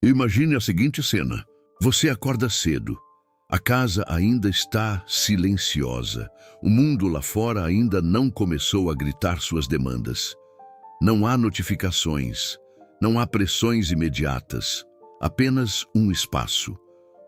Imagine a seguinte cena. Você acorda cedo. A casa ainda está silenciosa. O mundo lá fora ainda não começou a gritar suas demandas. Não há notificações. Não há pressões imediatas. Apenas um espaço.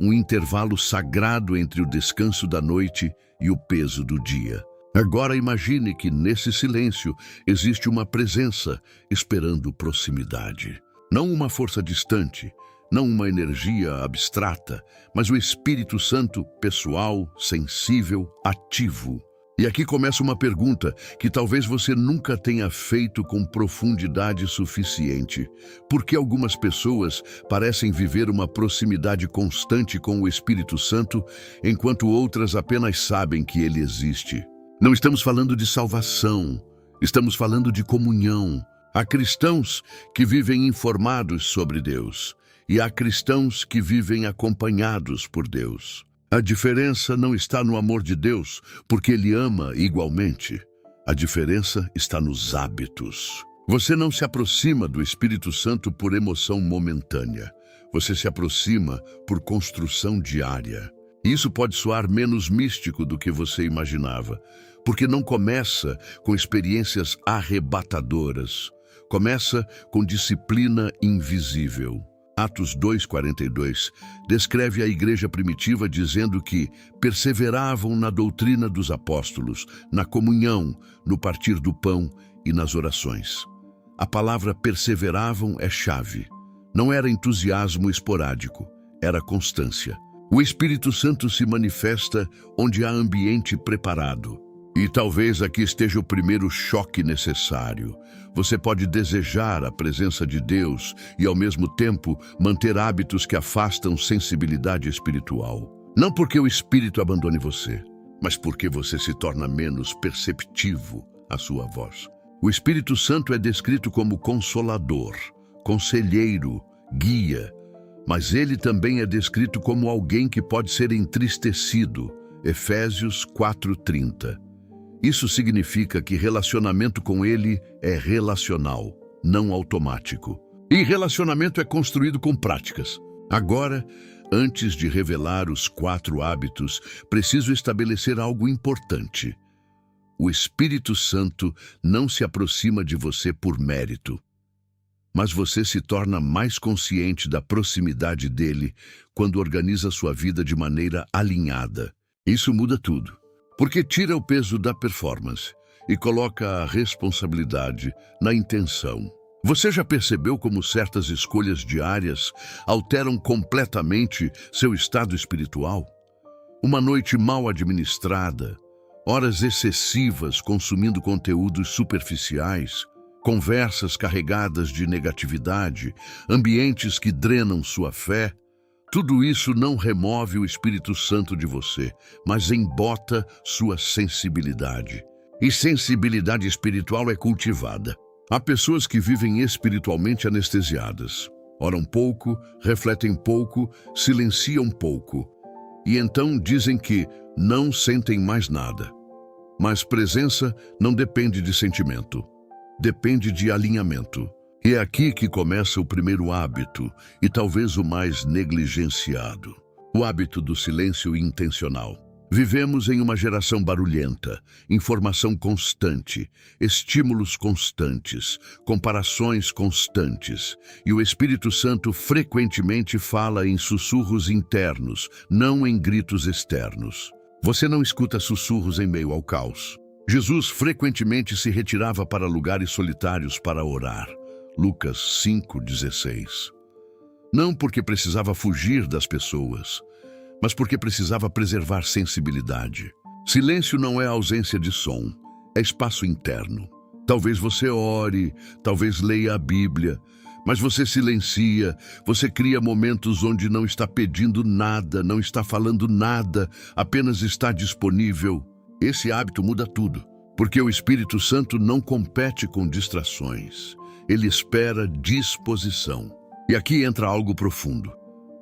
Um intervalo sagrado entre o descanso da noite e o peso do dia. Agora imagine que nesse silêncio existe uma presença esperando proximidade. Não uma força distante, não uma energia abstrata, mas o Espírito Santo pessoal, sensível, ativo. E aqui começa uma pergunta que talvez você nunca tenha feito com profundidade suficiente. Por que algumas pessoas parecem viver uma proximidade constante com o Espírito Santo, enquanto outras apenas sabem que ele existe? Não estamos falando de salvação, estamos falando de comunhão. Há cristãos que vivem informados sobre Deus, e há cristãos que vivem acompanhados por Deus. A diferença não está no amor de Deus, porque Ele ama igualmente. A diferença está nos hábitos. Você não se aproxima do Espírito Santo por emoção momentânea. Você se aproxima por construção diária. Isso pode soar menos místico do que você imaginava, porque não começa com experiências arrebatadoras. Começa com disciplina invisível. Atos 2:42 descreve a igreja primitiva dizendo que perseveravam na doutrina dos apóstolos, na comunhão, no partir do pão e nas orações. A palavra perseveravam é chave. Não era entusiasmo esporádico, era constância. O Espírito Santo se manifesta onde há ambiente preparado. E talvez aqui esteja o primeiro choque necessário. Você pode desejar a presença de Deus e, ao mesmo tempo, manter hábitos que afastam sensibilidade espiritual. Não porque o Espírito abandone você, mas porque você se torna menos perceptivo à sua voz. O Espírito Santo é descrito como consolador, conselheiro, guia, mas ele também é descrito como alguém que pode ser entristecido. Efésios 4:30. Isso significa que relacionamento com ele é relacional, não automático. E relacionamento é construído com práticas. Agora, antes de revelar os 4 hábitos, preciso estabelecer algo importante. O Espírito Santo não se aproxima de você por mérito, mas você se torna mais consciente da proximidade dele quando organiza sua vida de maneira alinhada. Isso muda tudo. Porque tira o peso da performance e coloca a responsabilidade na intenção. Você já percebeu como certas escolhas diárias alteram completamente seu estado espiritual? Uma noite mal administrada, horas excessivas consumindo conteúdos superficiais, conversas carregadas de negatividade, ambientes que drenam sua fé. Tudo isso não remove o Espírito Santo de você, mas embota sua sensibilidade. E sensibilidade espiritual é cultivada. Há pessoas que vivem espiritualmente anestesiadas. Oram pouco, refletem pouco, silenciam pouco. E então dizem que não sentem mais nada. Mas presença não depende de sentimento. Depende de alinhamento. E é aqui que começa o primeiro hábito, e talvez o mais negligenciado. O hábito do silêncio intencional. Vivemos em uma geração barulhenta, informação constante, estímulos constantes, comparações constantes, e o Espírito Santo frequentemente fala em sussurros internos, não em gritos externos. Você não escuta sussurros em meio ao caos. Jesus frequentemente se retirava para lugares solitários para orar. Lucas 5:16. Não porque precisava fugir das pessoas, mas porque precisava preservar sensibilidade. Silêncio não é ausência de som, é espaço interno. Talvez você ore, talvez leia a Bíblia, mas você silencia, você cria momentos onde não está pedindo nada, não está falando nada, apenas está disponível. Esse hábito muda tudo, porque o Espírito Santo não compete com distrações. Ele espera disposição. E aqui entra algo profundo.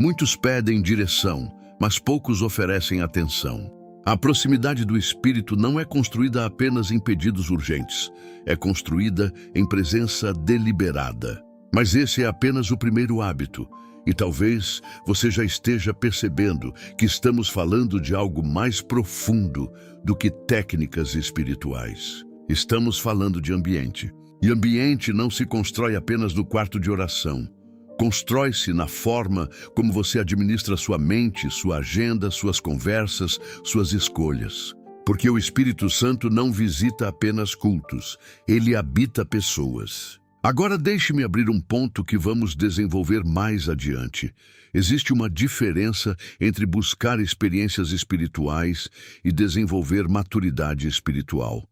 Muitos pedem direção, mas poucos oferecem atenção. A proximidade do Espírito não é construída apenas em pedidos urgentes, é construída em presença deliberada. Mas esse é apenas o primeiro hábito, E talvez você já esteja percebendo que estamos falando de algo mais profundo do que técnicas espirituais. Estamos falando de ambiente. E ambiente não se constrói apenas no quarto de oração. Constrói-se na forma como você administra sua mente, sua agenda, suas conversas, suas escolhas. Porque o Espírito Santo não visita apenas cultos, ele habita pessoas. Agora deixe-me abrir um ponto que vamos desenvolver mais adiante. Existe uma diferença entre buscar experiências espirituais e desenvolver maturidade espiritual.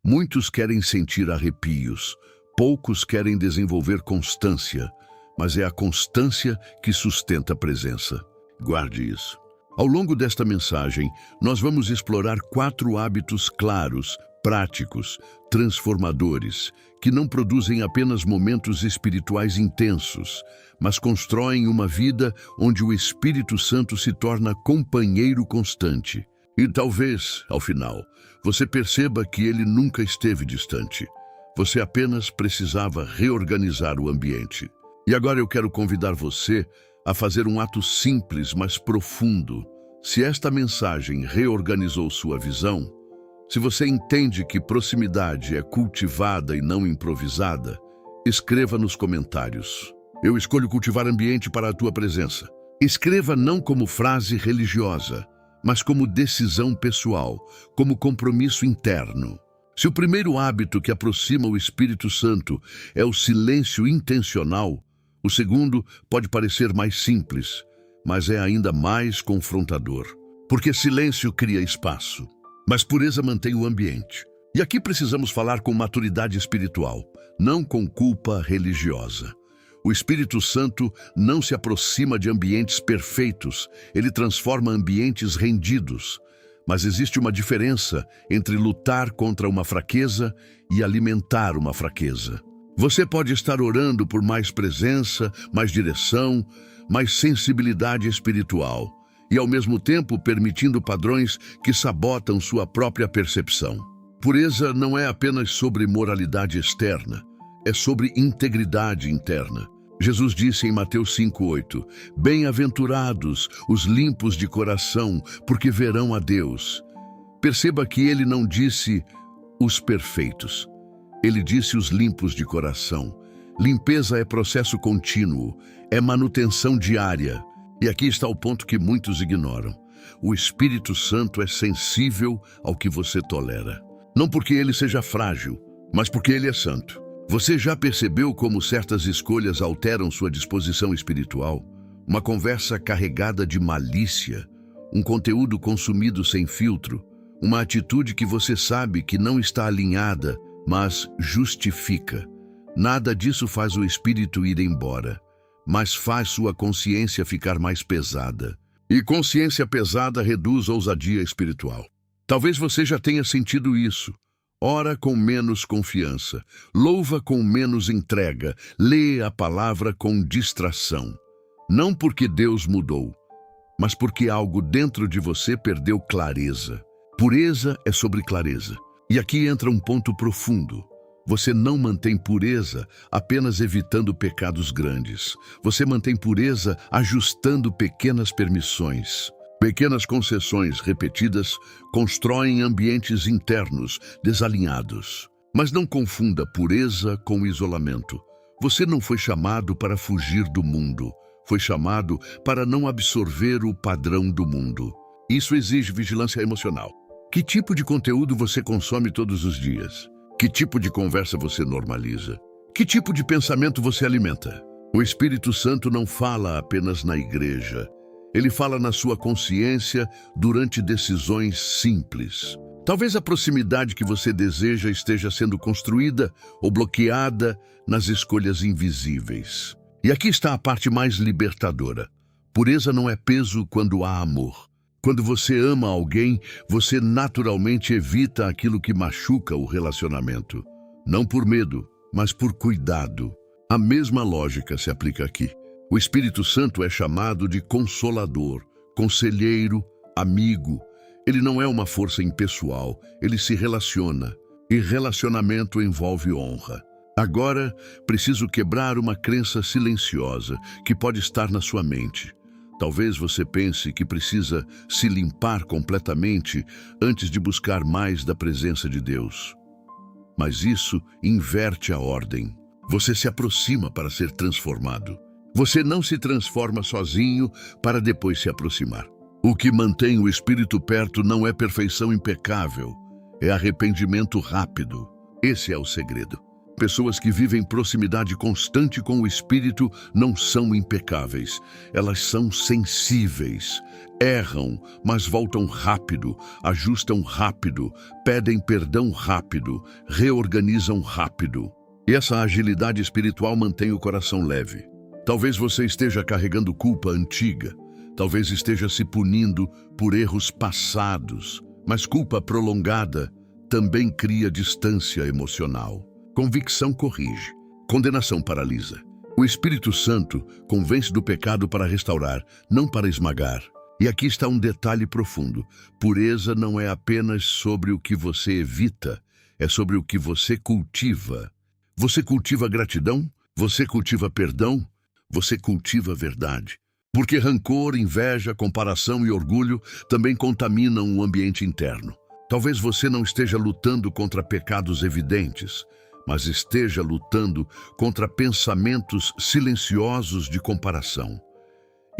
Muitos querem sentir arrepios, poucos querem desenvolver constância, mas é a constância que sustenta a presença. Guarde isso. Ao longo desta mensagem, nós vamos explorar 4 hábitos claros, práticos, transformadores, que não produzem apenas momentos espirituais intensos, mas constroem uma vida onde o Espírito Santo se torna companheiro constante. E talvez, ao final, você perceba que ele nunca esteve distante. Você apenas precisava reorganizar o ambiente. E agora eu quero convidar você a fazer um ato simples, mas profundo. Se esta mensagem reorganizou sua visão, se você entende que proximidade é cultivada e não improvisada, escreva nos comentários. Eu escolho cultivar ambiente para a tua presença. Escreva não como frase religiosa, mas como decisão pessoal, como compromisso interno. Se o primeiro hábito que aproxima o Espírito Santo é o silêncio intencional, o segundo pode parecer mais simples, mas é ainda mais confrontador. Porque silêncio cria espaço, mas pureza mantém o ambiente. E aqui precisamos falar com maturidade espiritual, não com culpa religiosa. O Espírito Santo não se aproxima de ambientes perfeitos, ele transforma ambientes rendidos. Mas existe uma diferença entre lutar contra uma fraqueza e alimentar uma fraqueza. Você pode estar orando por mais presença, mais direção, mais sensibilidade espiritual, e ao mesmo tempo permitindo padrões que sabotam sua própria percepção. Pureza não é apenas sobre moralidade externa, é sobre integridade interna. Jesus disse em Mateus 5:8, bem-aventurados os limpos de coração, porque verão a Deus. Perceba que ele não disse os perfeitos. Ele disse os limpos de coração. Limpeza é processo contínuo, é manutenção diária. E aqui está o ponto que muitos ignoram. O Espírito Santo é sensível ao que você tolera. Não porque ele seja frágil, mas porque ele é santo. Você já percebeu como certas escolhas alteram sua disposição espiritual? Uma conversa carregada de malícia, um conteúdo consumido sem filtro, uma atitude que você sabe que não está alinhada, mas justifica. Nada disso faz o espírito ir embora, mas faz sua consciência ficar mais pesada. E consciência pesada reduz ousadia espiritual. Talvez você já tenha sentido isso. Ora com menos confiança, louva com menos entrega, lê a palavra com distração. Não porque Deus mudou, mas porque algo dentro de você perdeu clareza. Pureza é sobre clareza. E aqui entra um ponto profundo. Você não mantém pureza apenas evitando pecados grandes. Você mantém pureza ajustando pequenas permissões. Pequenas concessões repetidas constroem ambientes internos desalinhados. Mas não confunda pureza com isolamento. Você não foi chamado para fugir do mundo. Foi chamado para não absorver o padrão do mundo. Isso exige vigilância emocional. Que tipo de conteúdo você consome todos os dias? Que tipo de conversa você normaliza? Que tipo de pensamento você alimenta? O Espírito Santo não fala apenas na igreja. Ele fala na sua consciência durante decisões simples. Talvez a proximidade que você deseja esteja sendo construída ou bloqueada nas escolhas invisíveis. E aqui está a parte mais libertadora. Pureza não é peso quando há amor. Quando você ama alguém, você naturalmente evita aquilo que machuca o relacionamento. Não por medo, mas por cuidado. A mesma lógica se aplica aqui. O Espírito Santo é chamado de consolador, conselheiro, amigo. Ele não é uma força impessoal, ele se relaciona. E relacionamento envolve honra. Agora, preciso quebrar uma crença silenciosa que pode estar na sua mente. Talvez você pense que precisa se limpar completamente antes de buscar mais da presença de Deus. Mas isso inverte a ordem. Você se aproxima para ser transformado. Você não se transforma sozinho para depois se aproximar. O que mantém o Espírito perto não é perfeição impecável, é arrependimento rápido. Esse é o segredo. Pessoas que vivem proximidade constante com o Espírito não são impecáveis. Elas são sensíveis. Erram, mas voltam rápido, ajustam rápido, pedem perdão rápido, reorganizam rápido. E essa agilidade espiritual mantém o coração leve. Talvez você esteja carregando culpa antiga. Talvez esteja se punindo por erros passados. Mas culpa prolongada também cria distância emocional. Convicção corrige, condenação paralisa. O Espírito Santo convence do pecado para restaurar, não para esmagar. E aqui está um detalhe profundo. Pureza não é apenas sobre o que você evita, é sobre o que você cultiva. Você cultiva gratidão, você cultiva perdão, você cultiva verdade. Porque rancor, inveja, comparação e orgulho também contaminam o ambiente interno. Talvez você não esteja lutando contra pecados evidentes, mas esteja lutando contra pensamentos silenciosos de comparação.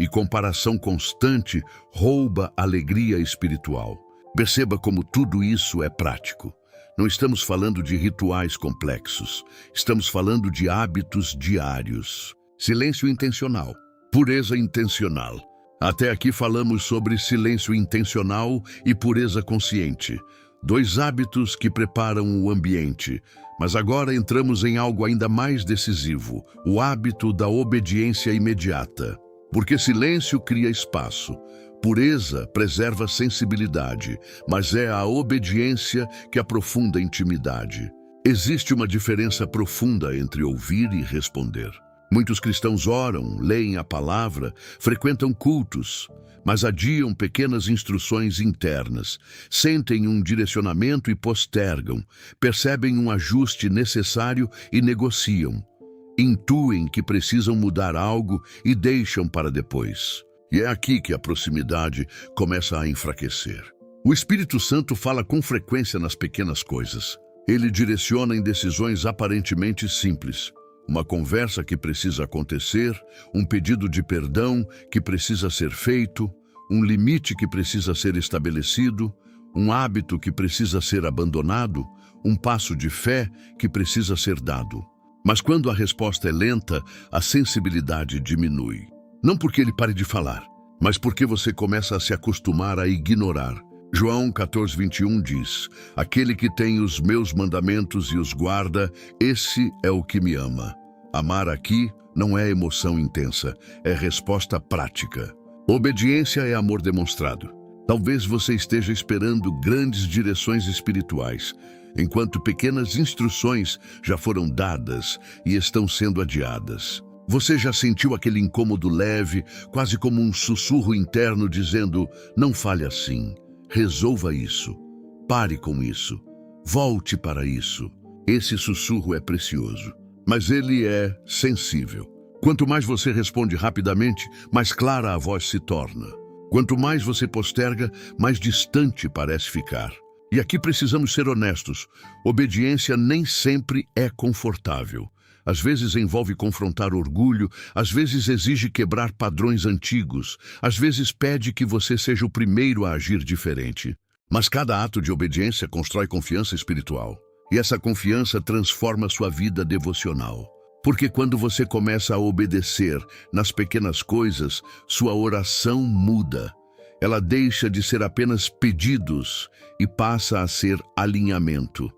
E comparação constante rouba a alegria espiritual. Perceba como tudo isso é prático. Não estamos falando de rituais complexos. Estamos falando de hábitos diários. Silêncio intencional. Pureza intencional. Até aqui falamos sobre silêncio intencional e pureza consciente. Dois hábitos que preparam o ambiente. Mas agora entramos em algo ainda mais decisivo, o hábito da obediência imediata. Porque silêncio cria espaço. Pureza preserva sensibilidade, mas é a obediência que aprofunda a intimidade. Existe uma diferença profunda entre ouvir e responder. Muitos cristãos oram, leem a palavra, frequentam cultos, mas adiam pequenas instruções internas, sentem um direcionamento e postergam, percebem um ajuste necessário e negociam, intuem que precisam mudar algo e deixam para depois. E é aqui que a proximidade começa a enfraquecer. O Espírito Santo fala com frequência nas pequenas coisas. Ele direciona em decisões aparentemente simples. Uma conversa que precisa acontecer, um pedido de perdão que precisa ser feito, um limite que precisa ser estabelecido, um hábito que precisa ser abandonado, um passo de fé que precisa ser dado. Mas quando a resposta é lenta, a sensibilidade diminui. Não porque ele pare de falar, mas porque você começa a se acostumar a ignorar. João 14:21 diz: aquele que tem os meus mandamentos e os guarda, esse é o que me ama. Amar aqui não é emoção intensa, é resposta prática. Obediência é amor demonstrado. Talvez você esteja esperando grandes direções espirituais, enquanto pequenas instruções já foram dadas e estão sendo adiadas. Você já sentiu aquele incômodo leve, quase como um sussurro interno dizendo: não fale assim, resolva isso, pare com isso, volte para isso. Esse sussurro é precioso, mas ele é sensível. Quanto mais você responde rapidamente, mais clara a voz se torna. Quanto mais você posterga, mais distante parece ficar. E aqui precisamos ser honestos. Obediência nem sempre é confortável. Às vezes envolve confrontar orgulho, às vezes exige quebrar padrões antigos, às vezes pede que você seja o primeiro a agir diferente. Mas cada ato de obediência constrói confiança espiritual. E essa confiança transforma sua vida devocional. Porque quando você começa a obedecer nas pequenas coisas, sua oração muda. Ela deixa de ser apenas pedidos e passa a ser alinhamento.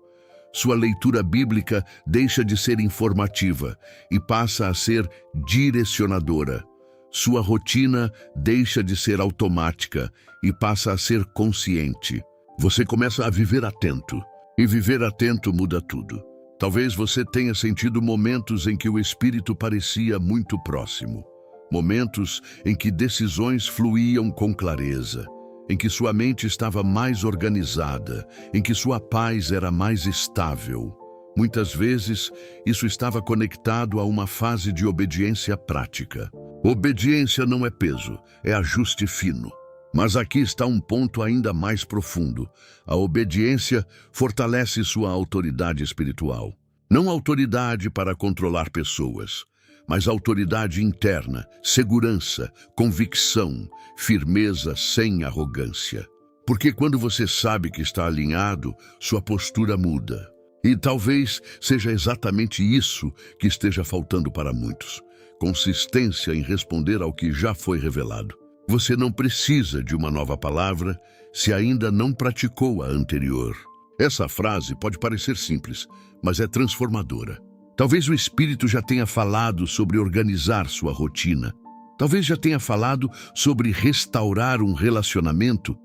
Sua leitura bíblica deixa de ser informativa e passa a ser direcionadora. Sua rotina deixa de ser automática e passa a ser consciente. Você começa a viver atento, e viver atento muda tudo. Talvez você tenha sentido momentos em que o Espírito parecia muito próximo. Momentos em que decisões fluíam com clareza, em que sua mente estava mais organizada, em que sua paz era mais estável. Muitas vezes, isso estava conectado a uma fase de obediência prática. Obediência não é peso, é ajuste fino. Mas aqui está um ponto ainda mais profundo. A obediência fortalece sua autoridade espiritual. Não autoridade para controlar pessoas, mas autoridade interna, segurança, convicção, firmeza sem arrogância. Porque quando você sabe que está alinhado, sua postura muda. E talvez seja exatamente isso que esteja faltando para muitos. Consistência em responder ao que já foi revelado. Você não precisa de uma nova palavra se ainda não praticou a anterior. Essa frase pode parecer simples, mas é transformadora. Talvez o Espírito já tenha falado sobre organizar sua rotina. Talvez já tenha falado sobre restaurar um relacionamento.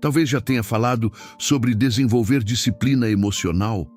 Talvez já tenha falado sobre desenvolver disciplina emocional.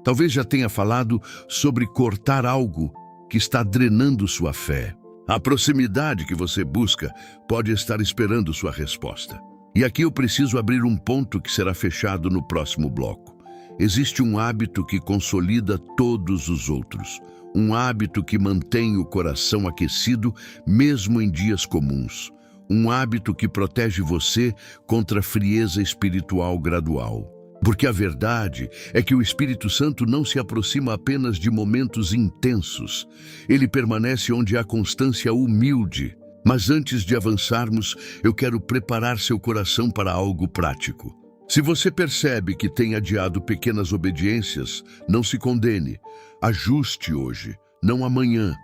Talvez já tenha falado sobre cortar algo que está drenando sua fé. A proximidade que você busca pode estar esperando sua resposta. E aqui eu preciso abrir um ponto que será fechado no próximo bloco. Existe um hábito que consolida todos os outros. Um hábito que mantém o coração aquecido mesmo em dias comuns. Um hábito que protege você contra a frieza espiritual gradual. Porque a verdade é que o Espírito Santo não se aproxima apenas de momentos intensos. Ele permanece onde há constância humilde. Mas antes de avançarmos, eu quero preparar seu coração para algo prático. Se você percebe que tem adiado pequenas obediências, não se condene. Ajuste hoje, não amanhã.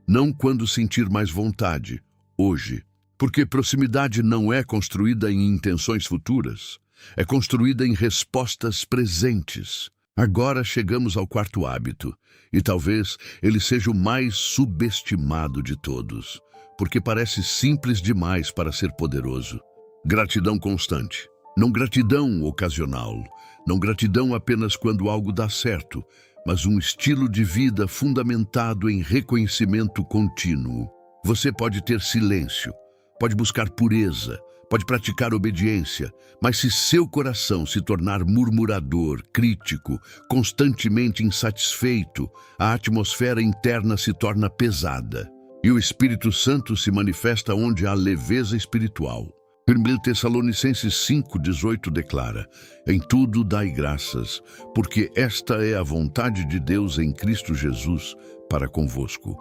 Não quando sentir mais vontade, hoje. Porque proximidade não é construída em intenções futuras. É construída em respostas presentes. Agora chegamos ao quarto hábito, e talvez ele seja o mais subestimado de todos, porque parece simples demais para ser poderoso. Gratidão constante. Não gratidão ocasional, não gratidão apenas quando algo dá certo, mas um estilo de vida fundamentado em reconhecimento contínuo. Você pode ter silêncio, pode buscar pureza, pode praticar obediência, mas se seu coração se tornar murmurador, crítico, constantemente insatisfeito, a atmosfera interna se torna pesada. E o Espírito Santo se manifesta onde há leveza espiritual. 1 Tessalonicenses 5,18 declara: em tudo dai graças, porque esta é a vontade de Deus em Cristo Jesus para convosco.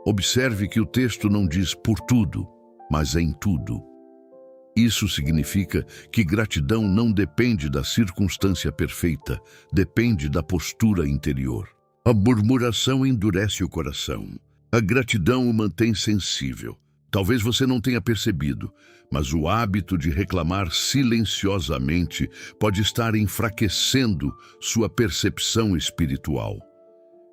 Observe que o texto não diz por tudo, mas em tudo. Isso significa que gratidão não depende da circunstância perfeita, depende da postura interior. A murmuração endurece o coração. A gratidão o mantém sensível. Talvez você não tenha percebido, mas o hábito de reclamar silenciosamente pode estar enfraquecendo sua percepção espiritual.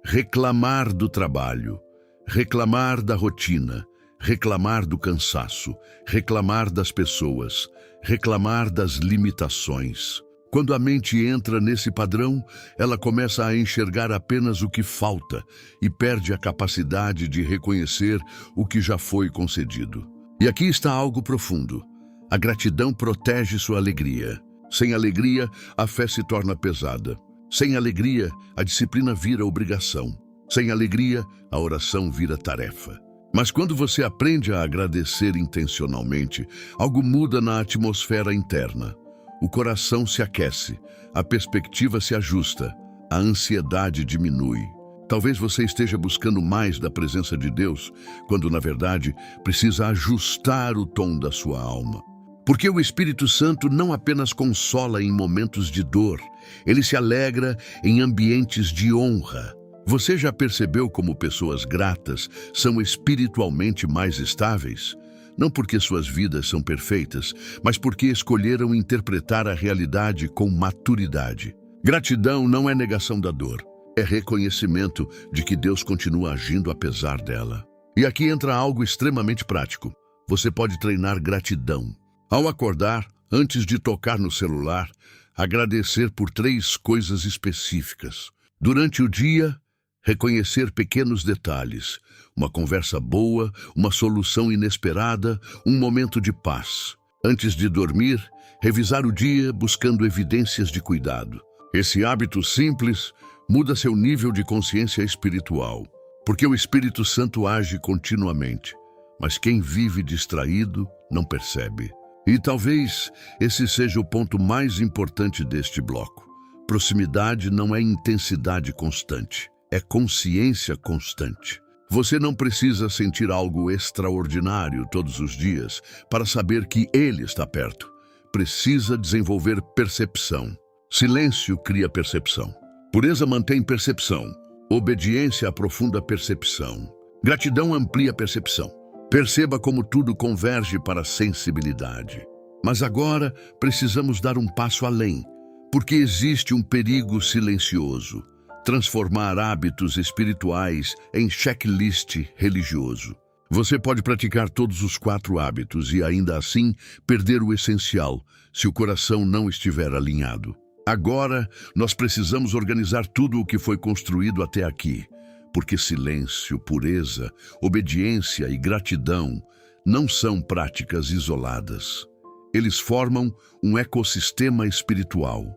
Reclamar do trabalho, reclamar da rotina, reclamar do cansaço, reclamar das pessoas, reclamar das limitações. Quando a mente entra nesse padrão, ela começa a enxergar apenas o que falta e perde a capacidade de reconhecer o que já foi concedido. E aqui está algo profundo. A gratidão protege sua alegria. Sem alegria, a fé se torna pesada. Sem alegria, a disciplina vira obrigação. Sem alegria, a oração vira tarefa. Mas quando você aprende a agradecer intencionalmente, algo muda na atmosfera interna. O coração se aquece, a perspectiva se ajusta, a ansiedade diminui. Talvez você esteja buscando mais da presença de Deus, quando na verdade precisa ajustar o tom da sua alma. Porque o Espírito Santo não apenas consola em momentos de dor, ele se alegra em ambientes de honra. Você já percebeu como pessoas gratas são espiritualmente mais estáveis? Não porque suas vidas são perfeitas, mas porque escolheram interpretar a realidade com maturidade. Gratidão não é negação da dor, é reconhecimento de que Deus continua agindo apesar dela. E aqui entra algo extremamente prático. Você pode treinar gratidão. Ao acordar, antes de tocar no celular, agradecer por 3 coisas específicas. Durante o dia, reconhecer pequenos detalhes, uma conversa boa, uma solução inesperada, um momento de paz. Antes de dormir, revisar o dia buscando evidências de cuidado. Esse hábito simples Muda seu nível de consciência espiritual, porque o Espírito Santo age continuamente, mas quem vive distraído não percebe. E talvez esse seja o ponto mais importante deste bloco. Proximidade não é intensidade constante, é consciência constante. Você não precisa sentir algo extraordinário todos os dias para saber que Ele está perto. Precisa desenvolver percepção. Silêncio cria percepção. Pureza mantém percepção. Obediência aprofunda percepção. Gratidão amplia percepção. Perceba como tudo converge para a sensibilidade. Mas agora precisamos dar um passo além, porque existe um perigo silencioso: transformar hábitos espirituais em checklist religioso. Você pode praticar todos os 4 hábitos e ainda assim perder o essencial, se o coração não estiver alinhado. Agora, nós precisamos organizar tudo o que foi construído até aqui, porque silêncio, pureza, obediência e gratidão não são práticas isoladas. Eles formam um ecossistema espiritual,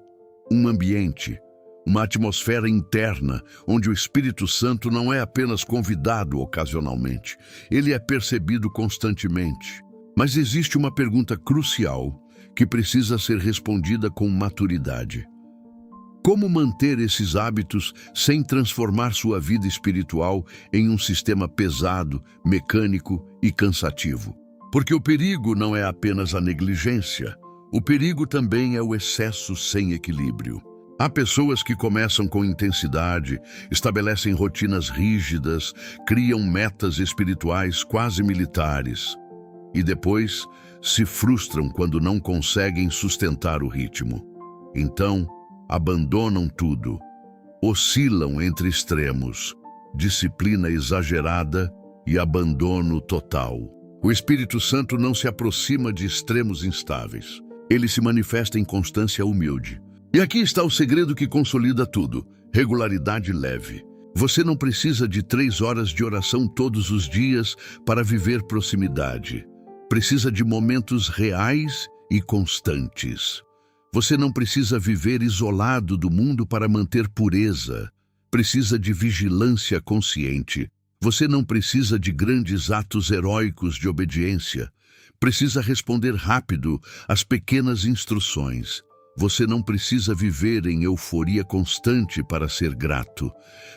um ambiente, uma atmosfera interna onde o Espírito Santo não é apenas convidado ocasionalmente, ele é percebido constantemente. Mas existe uma pergunta crucial que precisa ser respondida com maturidade. Como manter esses hábitos sem transformar sua vida espiritual em um sistema pesado, mecânico e cansativo? Porque o perigo não é apenas a negligência, o perigo também é o excesso sem equilíbrio. Há pessoas que começam com intensidade, estabelecem rotinas rígidas, criam metas espirituais quase militares e depois se frustram quando não conseguem sustentar o ritmo. Então, abandonam tudo, oscilam entre extremos, disciplina exagerada e abandono total. O Espírito Santo não se aproxima de extremos instáveis. Ele se manifesta em constância humilde. E aqui está o segredo que consolida tudo: regularidade leve. Você não precisa de 3 horas de oração todos os dias para viver proximidade. Precisa de momentos reais e constantes. Você não precisa viver isolado do mundo para manter pureza. Precisa de vigilância consciente. Você não precisa de grandes atos heróicos de obediência. Precisa responder rápido às pequenas instruções. Você não precisa viver em euforia constante para ser grato.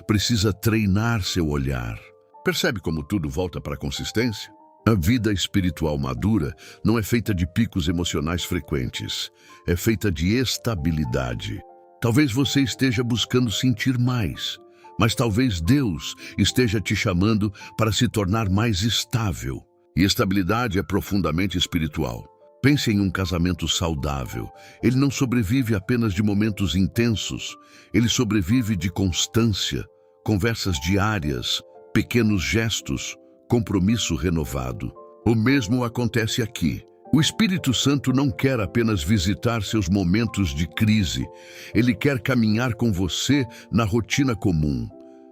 Precisa treinar seu olhar. Percebe como tudo volta para a consistência? A vida espiritual madura não é feita de picos emocionais frequentes. É feita de estabilidade. Talvez você esteja buscando sentir mais, mas talvez Deus esteja te chamando para se tornar mais estável. E estabilidade é profundamente espiritual. Pense em um casamento saudável. Ele não sobrevive apenas de momentos intensos. Ele sobrevive de constância, conversas diárias, pequenos gestos, compromisso renovado. O mesmo acontece aqui. O Espírito Santo não quer apenas visitar seus momentos de crise. Ele quer caminhar com você na rotina comum,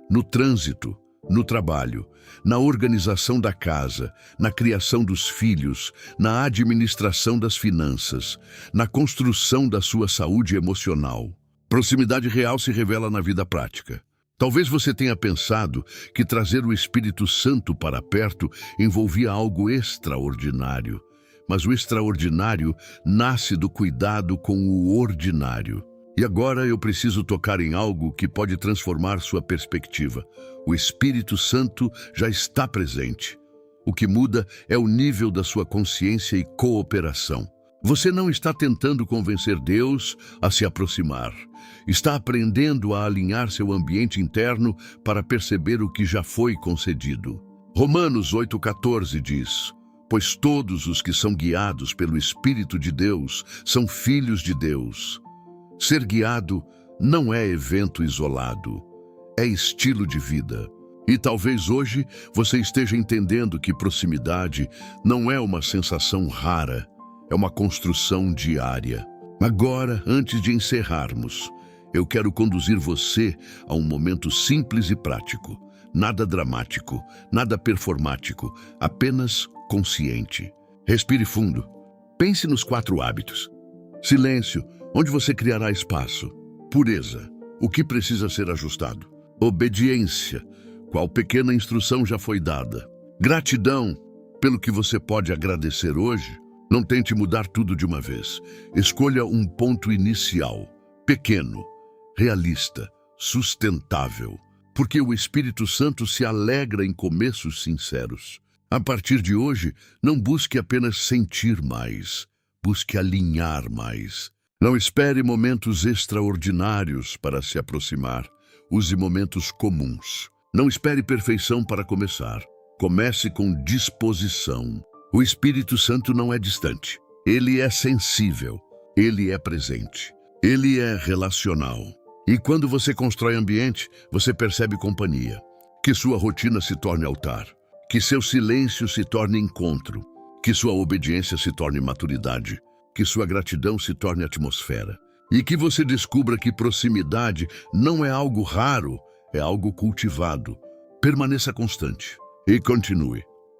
no trânsito, no trabalho, na organização da casa, na criação dos filhos, na administração das finanças, na construção da sua saúde emocional. Proximidade real se revela na vida prática. Talvez você tenha pensado que trazer o Espírito Santo para perto envolvia algo extraordinário, mas o extraordinário nasce do cuidado com o ordinário. E agora eu preciso tocar em algo que pode transformar sua perspectiva. O Espírito Santo já está presente. O que muda é o nível da sua consciência e cooperação. Você não está tentando convencer Deus a se aproximar. Está aprendendo a alinhar seu ambiente interno para perceber o que já foi concedido. Romanos 8,14 diz: pois todos os que são guiados pelo Espírito de Deus são filhos de Deus. Ser guiado não é evento isolado, é estilo de vida. E talvez hoje você esteja entendendo que proximidade não é uma sensação rara, é uma construção diária. Agora, antes de encerrarmos, eu quero conduzir você a um momento simples e prático. Nada dramático, nada performático, apenas consciente. Respire fundo. Pense nos 4 hábitos. Silêncio, onde você criará espaço. Pureza, O que precisa ser ajustado? Obediência. Qual pequena instrução já foi dada? Gratidão pelo que você pode agradecer hoje. Não tente mudar tudo de uma vez. Escolha um ponto inicial, pequeno, realista, sustentável, porque o Espírito Santo se alegra em começos sinceros. A partir de hoje, não busque apenas sentir mais, busque alinhar mais. Não espere momentos extraordinários para se aproximar. Use momentos comuns. Não espere perfeição para começar. Comece com disposição. O Espírito Santo não é distante. Ele é sensível. Ele é presente. Ele é relacional. E quando você constrói ambiente, você percebe companhia. Que sua rotina se torne altar. Que seu silêncio se torne encontro. Que sua obediência se torne maturidade. Que sua gratidão se torne atmosfera. E que você descubra que proximidade não é algo raro, é algo cultivado. Permaneça constante e continue.